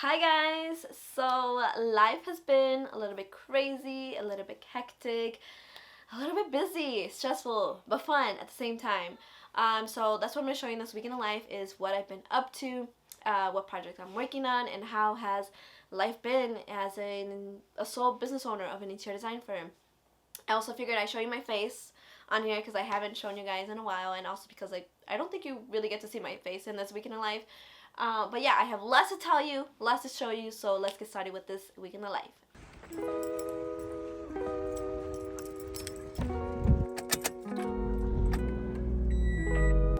Hi guys! So life has been a little bit crazy, a little bit hectic, a little bit busy, stressful, but fun at the same time. So that's what I'm going to show you in this week in the life is what I've been up to, what projects I'm working on, and how has life been as a sole business owner of an interior design firm. I also figured I'd show you my face on here because I haven't shown you guys in a while, and also because I don't think you really get to see my face in this week in the life. But yeah, I have lots to tell you, lots to show you, so let's get started with this week in the life.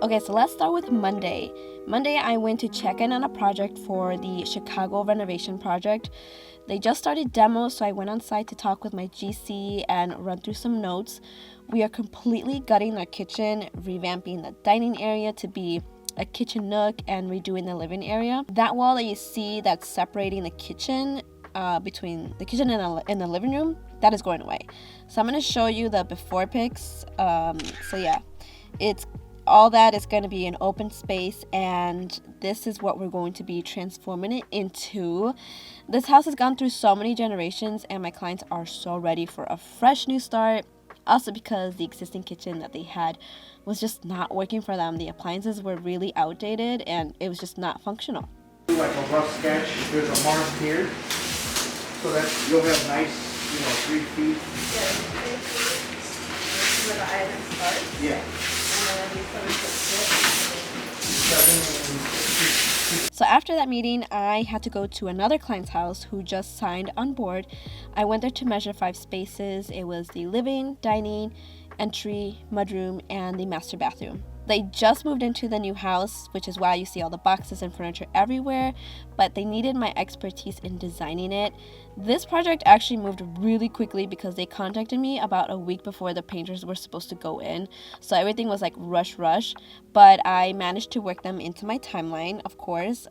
Okay, so let's start with Monday. Monday, I went to check in on a project for the Chicago renovation project. They just started demos, so I went on site to talk with my GC and run through some notes. We are completely gutting the kitchen, revamping the dining area to be a kitchen nook, and redoing the living area. That wall that you see that's separating the kitchen between the kitchen and the living room, that is going away. So I'm going to show you the before pics. So yeah, it's all that is going to be an open space, and this is what we're going to be transforming it into. This house has gone through so many generations, and my clients are so ready for a fresh new start. Also because the existing kitchen that they had was just not working for them. The appliances were really outdated and it was just not functional. Like a rough sketch, there's a mark here, so that you'll have nice, 3 feet. Yeah, 3 feet. This is where the island starts. Yeah. And then we put it. So after that meeting, I had to go to another client's house who just signed on board. I went there to measure 5 spaces. It was the living, dining, entry, mudroom, and the master bathroom. They just moved into the new house, which is why you see all the boxes and furniture everywhere, but they needed my expertise in designing it. This project actually moved really quickly because they contacted me about a week before the painters were supposed to go in, so everything was like rush, but I managed to work them into my timeline, of course.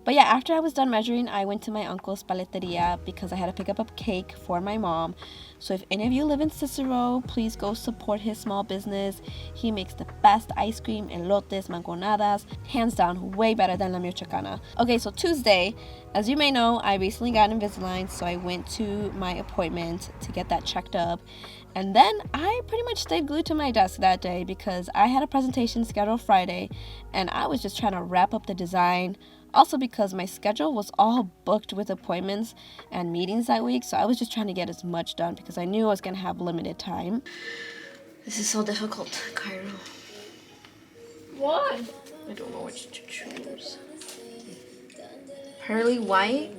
But yeah, after I was done measuring, I went to my uncle's paleteria because I had to pick up a cake for my mom. So if any of you live in Cicero, please go support his small business. He makes the best ice cream, elotes, mangonadas, hands down, way better than La Michoacana. Okay, so Tuesday, as you may know, I recently got Invisalign, so I went to my appointment to get that checked up. And then I pretty much stayed glued to my desk that day because I had a presentation scheduled Friday, and I was just trying to wrap up the design. Also because my schedule was all booked with appointments and meetings that week, so I was just trying to get as much done because I knew I was going to have limited time. This is so difficult, Cairo. Why? I don't know which to choose. Pearly white?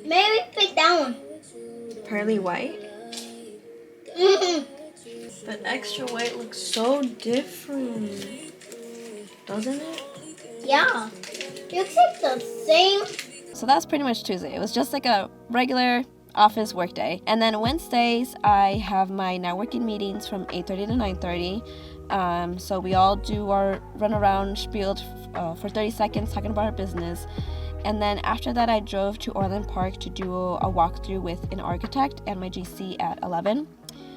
Maybe pick that one. Pearly white? But extra white looks so different, doesn't it? Yeah. You accept the same. So that's pretty much Tuesday. It was just like a regular office work day. And then Wednesdays, I have my networking meetings from 8:30 to 9:30. So we all do our run around spiel for 30 seconds talking about our business. And then after that, I drove to Orland Park to do a walkthrough with an architect and my GC at 11.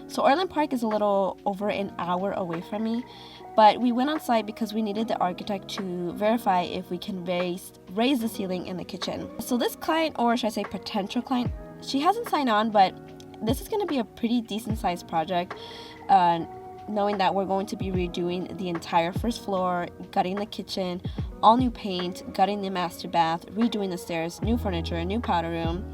So Orland Park is a little over an hour away from me, but we went on site because we needed the architect to verify if we can raise the ceiling in the kitchen. So this client, or should I say potential client, she hasn't signed on, but this is going to be a pretty decent sized project, knowing that we're going to be redoing the entire first floor, gutting the kitchen, all new paint, gutting the master bath, redoing the stairs, new furniture, new powder room.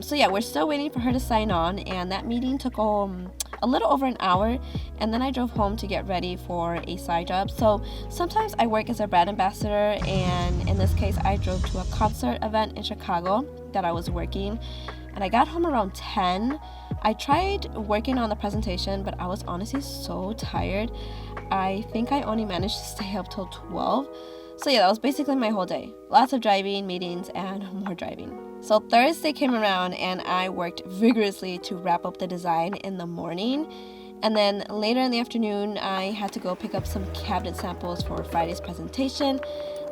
So yeah, we're still waiting for her to sign on, and that meeting took a little over an hour, and then I drove home to get ready for a side job. So sometimes I work as a brand ambassador, and in this case I drove to a concert event in Chicago that I was working, and I got home around 10. I tried working on the presentation, but I was honestly so tired. I think I only managed to stay up till 12. So yeah, that was basically my whole day. Lots of driving, meetings, and more driving. So Thursday came around and I worked vigorously to wrap up the design in the morning. And then later in the afternoon, I had to go pick up some cabinet samples for Friday's presentation.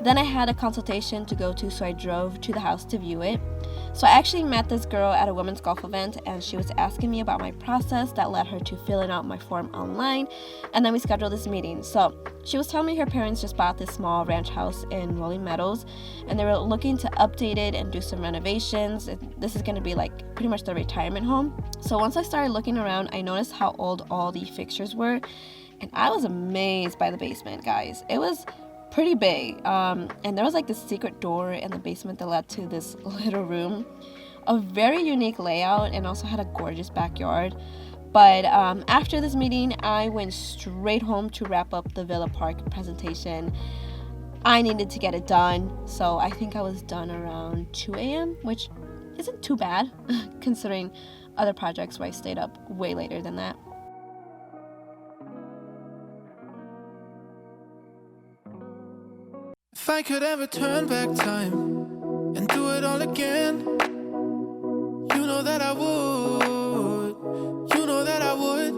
Then I had a consultation to go to, so I drove to the house to view it. So I actually met this girl at a women's golf event, and she was asking me about my process that led her to filling out my form online, and then we scheduled this meeting. So she was telling me her parents just bought this small ranch house in Rolling Meadows, and they were looking to update it and do some renovations. This is going to be like pretty much their retirement home. So once I started looking around, I noticed how old all the fixtures were, and I was amazed by the basement, guys. It was pretty big, and there was like this secret door in the basement that led to this little room. A very unique layout, and also had a gorgeous backyard. But after this meeting, I went straight home to wrap up the Villa Park presentation. I needed to get it done, so I think I was done around 2 a.m., which isn't too bad considering other projects where I stayed up way later than that. If I could ever turn back time and do it all again, you know that I would, you know that I would.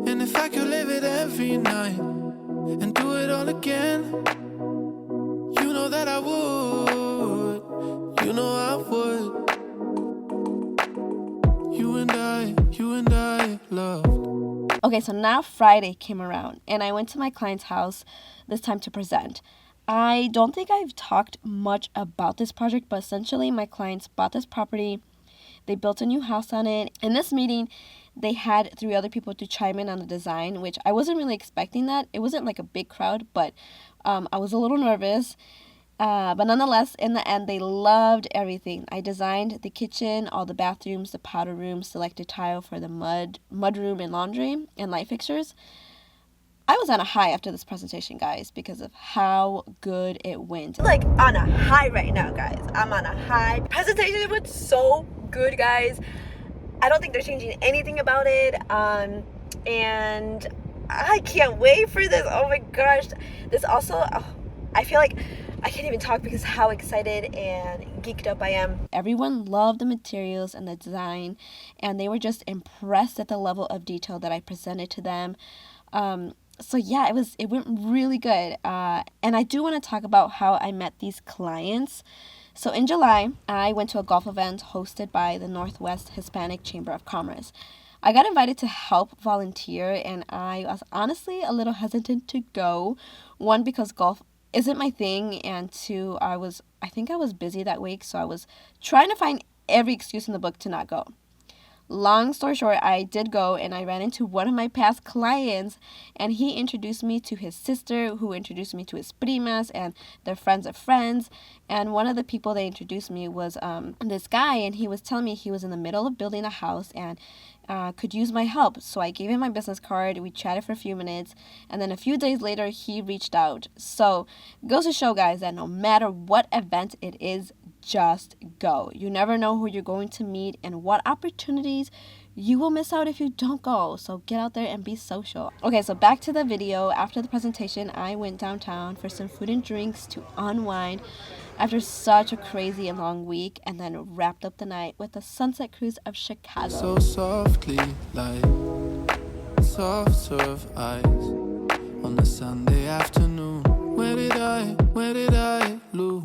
And if I could live it every night and do it all again, you know that I would, you know I would. You and I loved. Okay, so now Friday came around, and I went to my client's house this time to present. I don't think I've talked much about this project, but essentially my clients bought this property. They built a new house on it. In this meeting, they had 3 other people to chime in on the design, which I wasn't really expecting that. It wasn't like a big crowd, but I was a little nervous. But nonetheless, in the end, they loved everything. I designed the kitchen, all the bathrooms, the powder room, selected tile for the mud room and laundry, and light fixtures. I was on a high after this presentation, guys, because of how good it went. Like on a high right now, guys. I'm on a high. Presentation went so good, guys. I don't think they're changing anything about it. And I can't wait for this. Oh my gosh. This also, I feel like I can't even talk because how excited and geeked up I am. Everyone loved the materials and the design, and they were just impressed at the level of detail that I presented to them. So yeah, it went really good. And I do want to talk about how I met these clients. So in July, I went to a golf event hosted by the Northwest Hispanic Chamber of Commerce. I got invited to help volunteer, and I was honestly a little hesitant to go. One, because golf isn't my thing, and 2, I think I was busy that week, so I was trying to find every excuse in the book to not go. Long story short, I did go, and I ran into one of my past clients, and he introduced me to his sister, who introduced me to his primas and their friends of friends. And one of the people they introduced me was this guy, and he was telling me he was in the middle of building a house and could use my help. So I gave him my business card. We chatted for a few minutes, and then a few days later, he reached out. So it goes to show, guys, that no matter what event it is, just go. You never know who you're going to meet and what opportunities you will miss out if you don't go. So get out there and be social. Okay, so back to the video. After the presentation, I went downtown for some food and drinks to unwind after such a crazy and long week, and then wrapped up the night with the sunset cruise of Chicago. So softly like soft serve eyes on a Sunday afternoon. Where did I lose?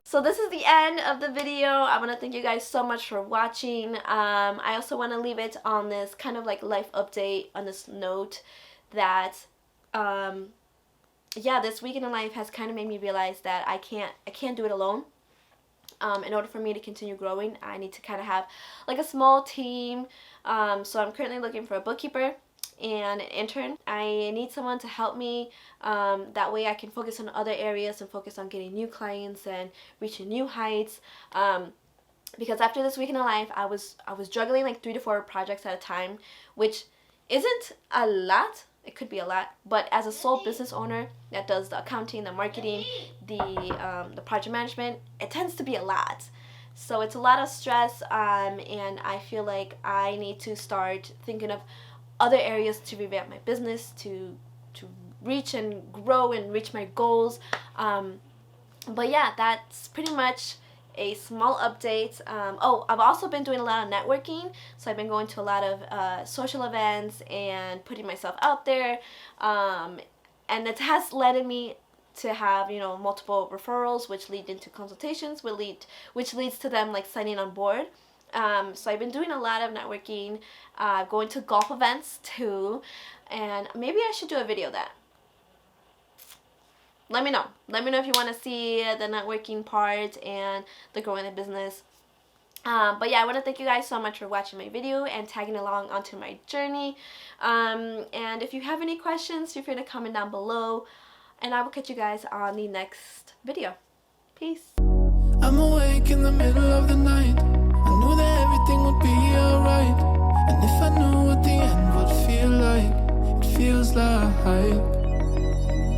So this is the end of the video. I want to thank you guys so much for watching. I also want to leave it on this kind of like life update on this note that yeah, this week in life has kind of made me realize that I can't do it alone. In order for me to continue growing, I need to kind of have like a small team. So I'm currently looking for a bookkeeper and an intern. I need someone to help me. That way I can focus on other areas and focus on getting new clients and reaching new heights. Because after this week in life, I was juggling like 3 to 4 projects at a time, which isn't a lot. It could be a lot, but as a sole business owner that does the accounting, the marketing, the project management, it tends to be a lot. So it's a lot of stress, and I feel like I need to start thinking of other areas to revamp my business, to reach and grow and reach my goals. But yeah, that's pretty much a small update. I've also been doing a lot of networking, so I've been going to a lot of social events and putting myself out there, and it has led me to have, you know, multiple referrals, which lead into consultations, which leads to them like signing on board. So I've been doing a lot of networking, going to golf events too, and maybe I should do a video of that. Let me know. Let me know if you want to see the networking part and the growing the business. But yeah, I want to thank you guys so much for watching my video and tagging along onto my journey. And if you have any questions, feel free to comment down below. And I will catch you guys on the next video. Peace. I'm awake in the middle of the night. I knew that everything would be alright. And if I knew what the end would feel like, it feels like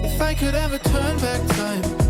if I could ever turn back time